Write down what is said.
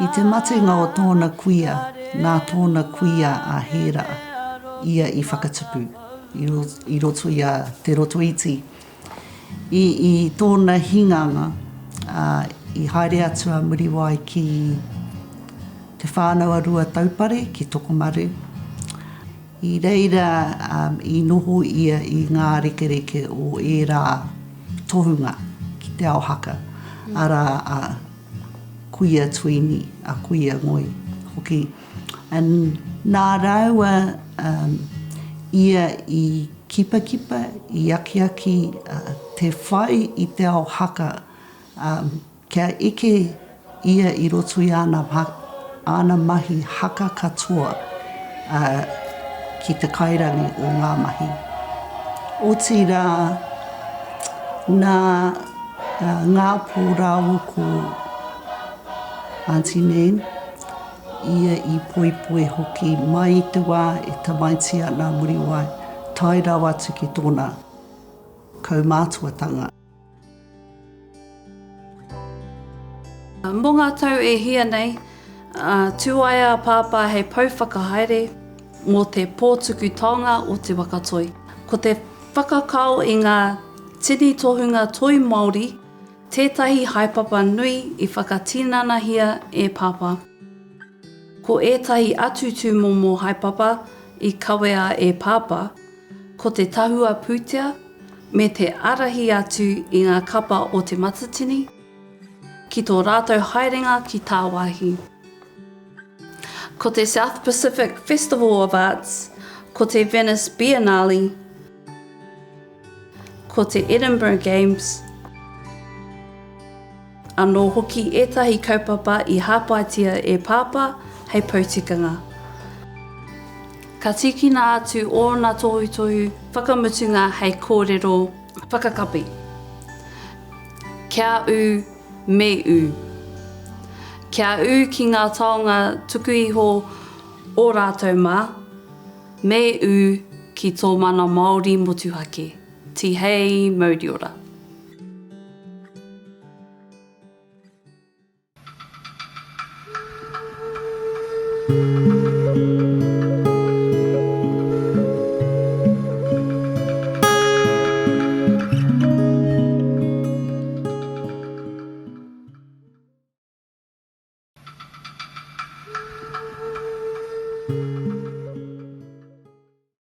I te matenga o tōna kuia, nā tōna kuia a hera, ia I whakatupu, I roto I a te roto iti. I tōna hinganga, I haere atu a Muriwai ki te whānau rua taupare, ki Tokomaru. I reira, I noho ia I ngā rekereke o e rā tohunga ki te Aotearoa, ara kuia tuini, a kuia ngoi hoki. And nā raua ia I kipa, I aki, te whai I te Aotearoa, kia eke ia I roto I ana mahi haka katoa ki te kairangi o ngā mahi. O tira, ngā pōrāo ko Auntie Nan, ia I poe hoki mai I te wā e tamaitia nā Muriwai, tai rau atu ki tōna kaumātuatanga. Mō ngā tau e hia nei, tūaia pāpā hei pouwhakahaere mō te pōtuku Taonga o Te Waka Toi. Ko te whakakau I ngā tini tohunga toi Māori, tētahi haipapa nui I whakatinanahia e pāpā. Ko ētahi atutu momo haipapa I kawea e pāpā, ko te tahua pūtea me te arahi atu I ngā kapa o te matatini, ki tō rātou haerenga ki tā wāhi. Ko te South Pacific Festival of Arts, ko te Venice Biennale, ko te Edinburgh Games, anō hoki ētahi kaupapa I hāpaitia e pāpā hei poutikanga. Ka tikina atu o nā tohu whakamutunga hei kōrero whakakapi. Kia u me u. Kia u ki ngā taonga tuku iho o rātou mā, me u ki tō mana Māori motuhake. Ti hei mauri ora.